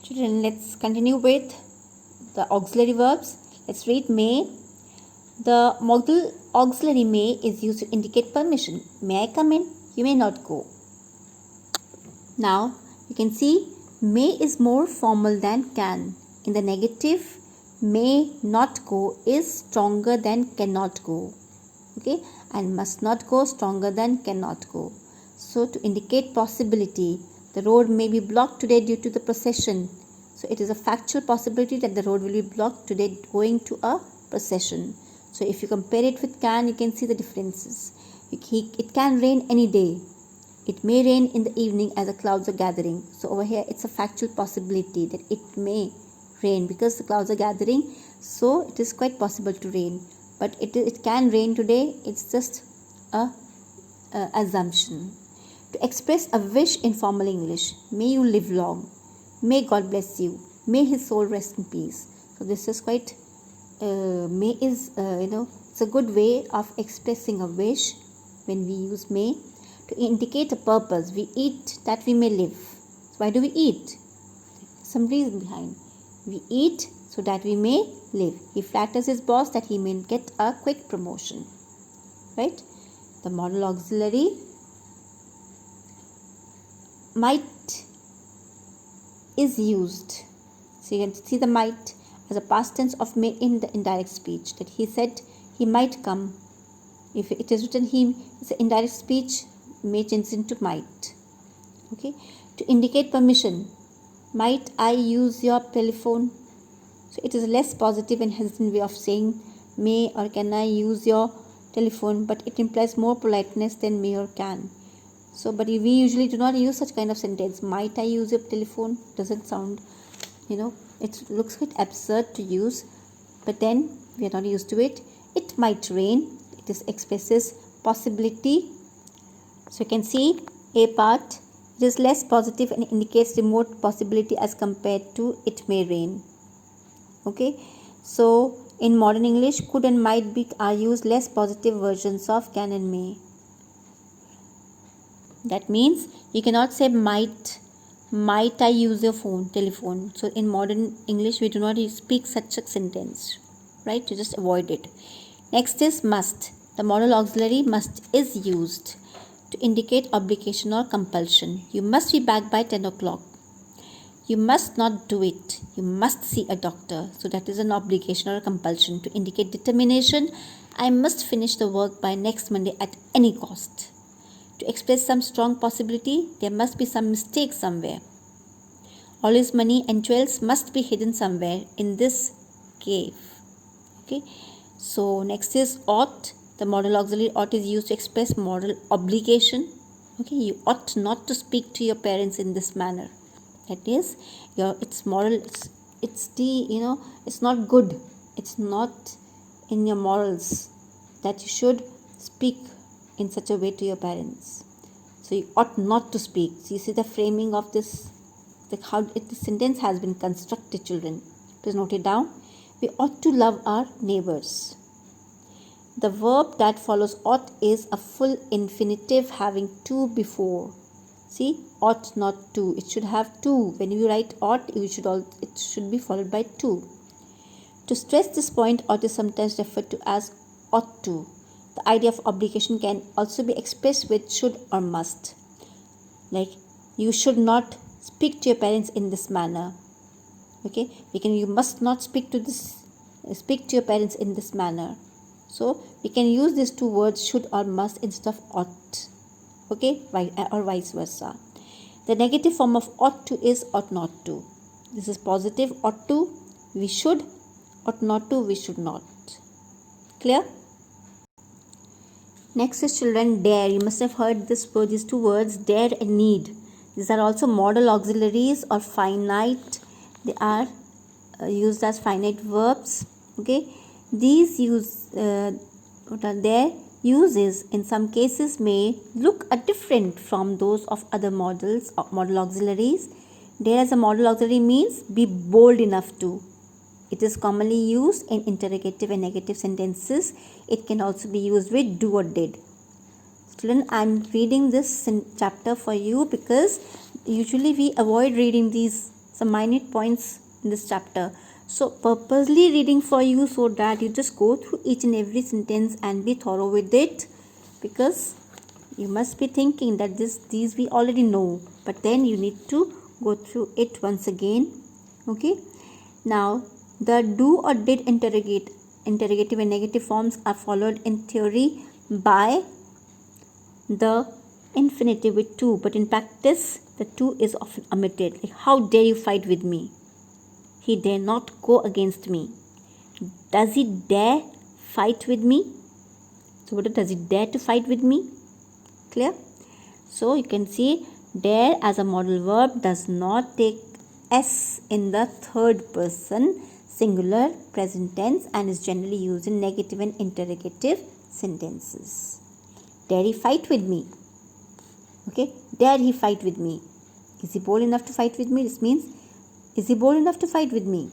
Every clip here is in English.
Children, let's continue with the auxiliary verbs. Let's read may. The modal auxiliary may is used to indicate permission. May I come in? You may not go. Now, you can see may is more formal than can. In the negative, may not go is stronger than cannot go. Okay, and must not go stronger than cannot go. So, to indicate possibility, the road may be blocked today due to the procession. So, it is a factual possibility that the road will be blocked today going to a procession. So, if you compare it with can, you can see the differences. It can rain any day. It may rain in the evening as the clouds are gathering. So, over here, it's a factual possibility that it may rain because the clouds are gathering. So, it is quite possible to rain. But it can rain today. It's just a assumption. To express a wish in formal English, may you live long, may God bless you, may his soul rest in peace. So this is quite may is it's a good way of expressing a wish when we use may. To indicate a purpose, we eat that we may live. So why do we eat? Some reason behind. We eat so that we may live. He flatters his boss that he may get a quick promotion. Right? The modal auxiliary might is used. So you can see the might as a past tense of may in the indirect speech. That he said he might come. If it is written he, it's an indirect speech, may changes into might. Okay. To indicate permission, might I use your telephone? So it is a less positive and hesitant way of saying may or can I use your telephone, but it implies more politeness than may or can. So, but we usually do not use such kind of sentence. Might I use your telephone? Doesn't sound, it looks quite absurd to use, but then we are not used to it. It might rain. It expresses possibility. So you can see a part. It is less positive and indicates remote possibility as compared to it may rain. Okay. So in modern English, could and might be are used less positive versions of can and may. That means you cannot say might I use your telephone. So in modern English, we do not speak such a sentence, right? You just avoid it. Next is must. The modal auxiliary must is used to indicate obligation or compulsion. You must be back by 10 o'clock. You must not do it. You must see a doctor. So that is an obligation or a compulsion. To indicate determination, I must finish the work by next Monday at any cost. To express some strong possibility, there must be some mistake somewhere. All his money and jewels must be hidden somewhere in this cave. Okay. So next is ought. The modal auxiliary ought is used to express moral obligation. Okay. You ought not to speak to your parents in this manner. That is, it's moral. It's not good. It's not in your morals that you should speak in such a way to your parents. So you ought not to speak. So you see the framing of this, how the sentence has been constructed, children. Please note it down. We ought to love our neighbors. The verb that follows ought is a full infinitive having to before. See, ought not to. It should have to. When you write ought, it should be followed by to. To stress this point, ought is sometimes referred to as ought to. The idea of obligation can also be expressed with should or must. Like, you should not speak to your parents in this manner. Okay, you must not speak to your parents in this manner. So we can use these two words should or must instead of ought. Okay, or vice versa. The negative form of ought to is ought not to. This is positive. Ought to, we should. Ought not to, we should not. Clear? Next is children, dare. You must have heard these two words, dare and need. These are also modal auxiliaries or finite. They are used as finite verbs. Okay. These their uses in some cases may look different from those of other modal auxiliaries. Dare as a modal auxiliary means be bold enough to. It is commonly used in interrogative and negative sentences. It can also be used with do or did. Children, I am reading this chapter for you because usually we avoid reading these some minute points in this chapter. So purposely reading for you so that you just go through each and every sentence and be thorough with it, because you must be thinking that these we already know, but then you need to go through it once again. Okay. Now the do or did interrogative and negative forms are followed in theory by the infinitive with to, but in practice the to is often omitted. Like, how dare you fight with me? He dare not go against me. Does he dare fight with me? So what does he dare to fight with me? Clear? So you can see dare as a modal verb does not take s in the third person singular present tense and is generally used in negative and interrogative sentences. Dare he fight with me? Okay, dare he fight with me? Is he bold enough to fight with me? This means, is he bold enough to fight with me?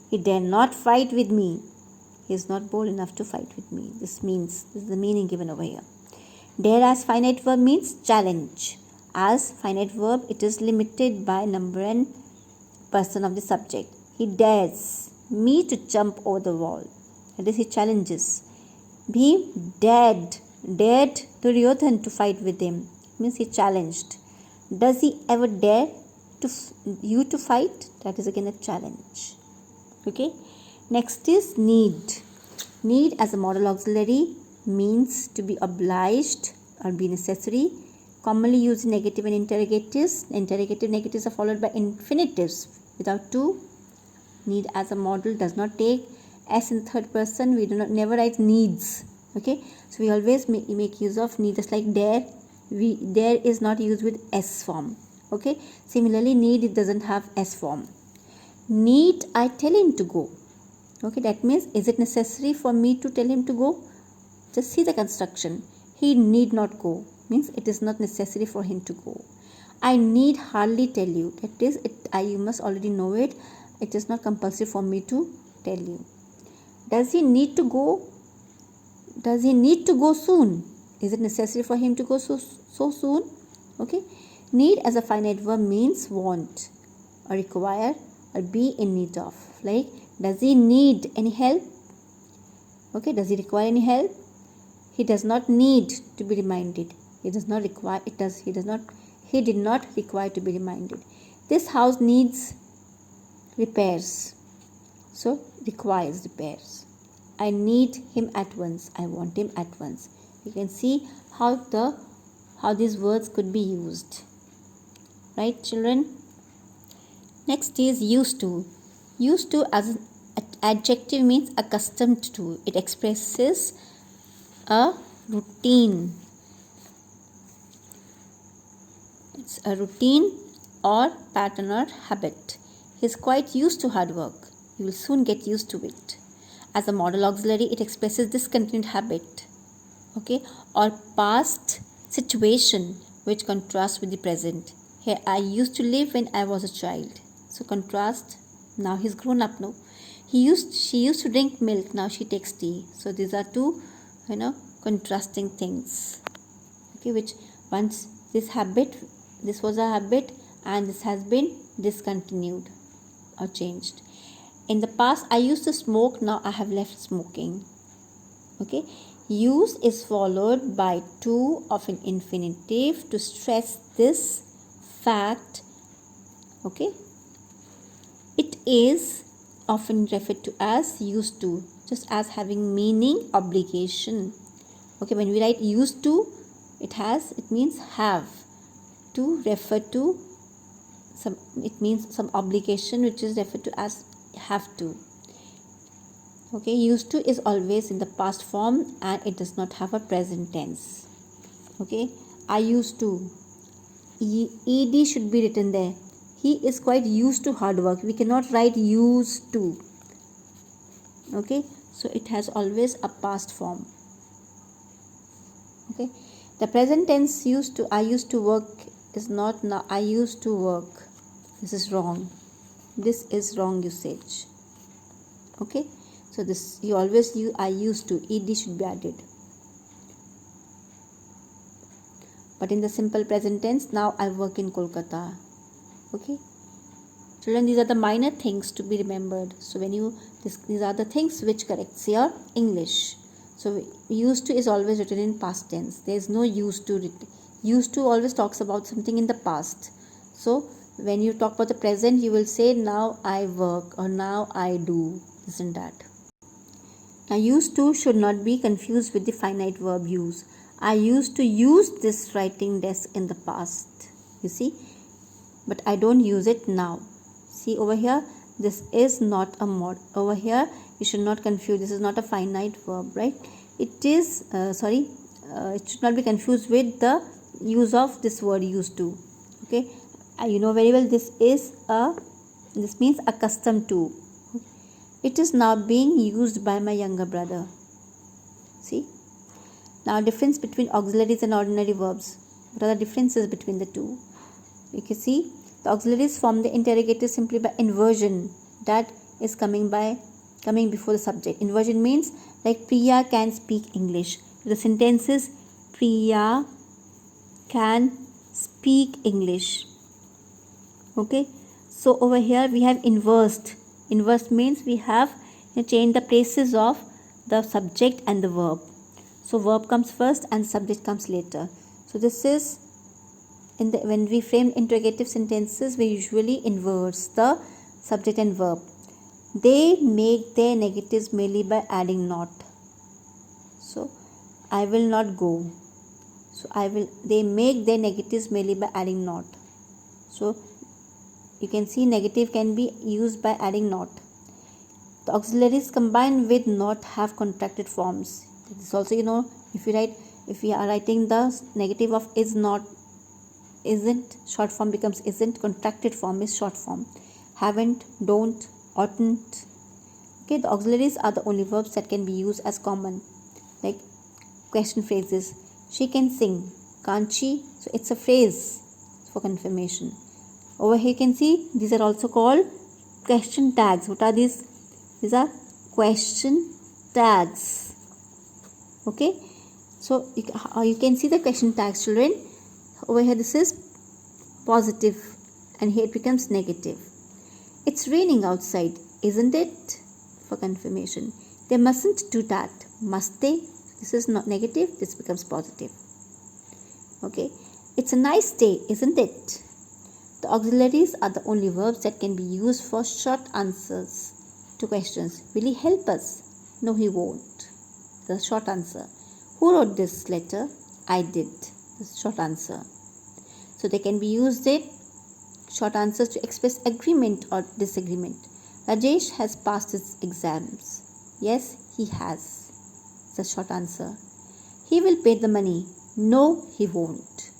He dare not fight with me. He is not bold enough to fight with me. This is the meaning given over here. Dare as finite verb means challenge. As finite verb, it is limited by number and person of the subject. He dares me to jump over the wall. That is, he challenges. He dared Duryodhan to fight with him. Means he challenged. Does he ever dare you to fight? That is again a challenge. Okay. Next is need. Need as a modal auxiliary means to be obliged or be necessary. Commonly used in negative and interrogatives. Interrogative negatives are followed by infinitives without to. Need as a modal does not take s in third person. We never write needs. Okay. So we always make use of need, just like dare. Dare is not used with s form. Okay. Similarly, need, it doesn't have s form. Need I tell him to go. Okay, that means, is it necessary for me to tell him to go? Just see the construction. He need not go means it is not necessary for him to go. I need hardly tell you. That is, you must already know it. It is not compulsory for me to tell you. Does he need to go? Does he need to go soon? Is it necessary for him to go so soon? Okay. Need as a finite verb means want or require or be in need of. Like, does he need any help? Okay. Does he require any help? He does not need to be reminded. He does not require. He did not require to be reminded. This house needs repairs. So requires repairs. I need him at once. I want him at once. You can see how these words could be used. Right, children? Next is used to. Used to as an adjective means accustomed to. It expresses a routine. It's a routine or pattern or habit. He is quite used to hard work. You will soon get used to it. As a modal auxiliary, it expresses discontinued habit. Okay, or past situation which contrasts with the present. Here, I used to live when I was a child. So contrast. Now he's grown up now. She used to drink milk. Now she takes tea. So these are two, contrasting things. Okay, which once this was a habit, and this has been discontinued or changed. In the past, I used to smoke. Now I have left smoking. Okay. Use is followed by to of an infinitive to stress this fact. Okay. It is often referred to as used to, just as having meaning obligation. Okay. When we write used to, it means have. To refer to it means some obligation which is referred to as have to. Okay, used to is always in the past form and it does not have a present tense. Okay, I used to. Ed should be written there. He is quite used to hard work. We cannot write used to. Okay, so it has always a past form. Okay, the present tense used to, I used to work is not now I used to work. This is wrong. This is wrong usage. Okay, so this you always use I used to. Ed should be added. But in the simple present tense, now I work in Kolkata. Okay, Children, these are the minor things to be remembered. So when these are the things which corrects your English. So used to is always written in past tense. There is no used to written. Used to always talks about something in the past. So when you talk about the present, you will say now I work or now I do. Isn't that? Now used to should not be confused with the finite verb use. I used to use this writing desk in the past. You see? But I don't use it now. See over here, this is not a mod. Over here, you should not confuse. This is not a finite verb, right? It is, it should not be confused with the use of this word used to. Okay, you know very well this means accustomed to. It is now being used by my younger brother. See? Now difference between auxiliaries and ordinary verbs. What are the differences between the two? You can see the auxiliaries form the interrogative simply by inversion, that is coming before the subject. Inversion means like Priya can speak English. The sentence is Priya can speak English. Okay, so over here we have inversed. Inversed means we have changed the places of the subject and the verb. So verb comes first and subject comes later. So this is when we frame interrogative sentences, we usually inverse the subject and verb. They make their negatives merely by adding not. So I will not go. So they make their negatives merely by adding not. So you can see negative can be used by adding not. The auxiliaries combined with not have contracted forms. This also, if we are writing the negative of is not, isn't, short form becomes isn't, contracted form is short form. Haven't, don't, oughtn't. Okay, the auxiliaries are the only verbs that can be used as common, like question phrases. She can sing, can't she? So it's a phrase for confirmation. Over here you can see these are also called question tags. What are these? These are question tags. Okay, so you can see the question tags, children. Over here this is positive and here it becomes negative. It's raining outside, isn't it? For confirmation. They mustn't do that, must they? This is not negative, this becomes positive. Okay, it's a nice day, isn't it? The auxiliaries are the only verbs that can be used for short answers to questions. Will he help us? No, he won't. The short answer. Who wrote this letter? I did. The short answer. So they can be used in short answers to express agreement or disagreement. Rajesh has passed his exams. Yes, he has. The short answer. He will pay the money. No, he won't.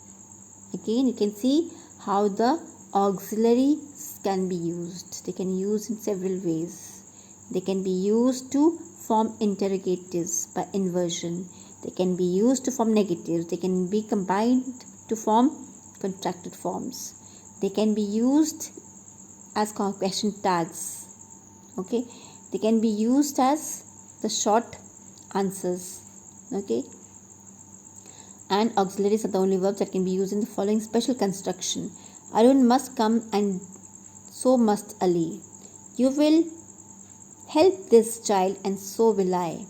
Again, you can see how the auxiliaries can be used. They can be used in several ways. They can be used to form interrogatives by inversion. They can be used to form negatives. They can be combined to form contracted forms. They can be used as question tags. Okay, they can be used as the short answers. Okay, and auxiliaries are the only verbs that can be used in the following special construction. Arun must come and so must Ali. You will help this child and so will I.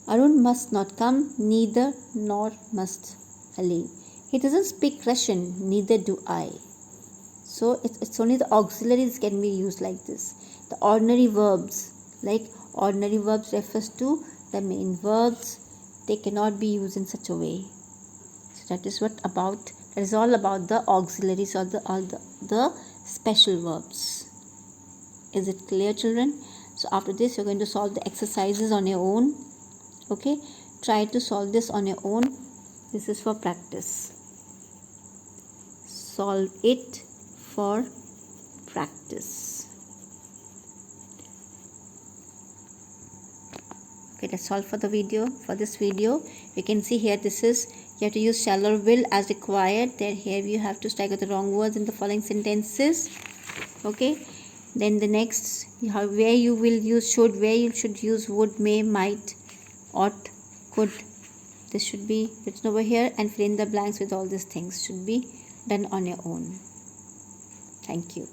Arun must not come, neither nor must Ali. He doesn't speak Russian, neither do I. So it's only the auxiliaries can be used like this. The ordinary verbs, like ordinary verbs refers to the main verbs, they cannot be used in such a way. So that is all about the auxiliaries or the special verbs. Is it clear, children? So after this you're going to solve the exercises on your own. Okay, try to solve this on your own. This is for practice. Solve it for practice. Okay, that's all for the video. For this video, you can see here you have to use shall or will as required. Then here you have to strike out the wrong words in the following sentences. Okay, then the next, where you will use should, where you should use would, may, might, ought, could. This should be written over here and fill in the blanks with all these things. Should be done on your own. Thank you.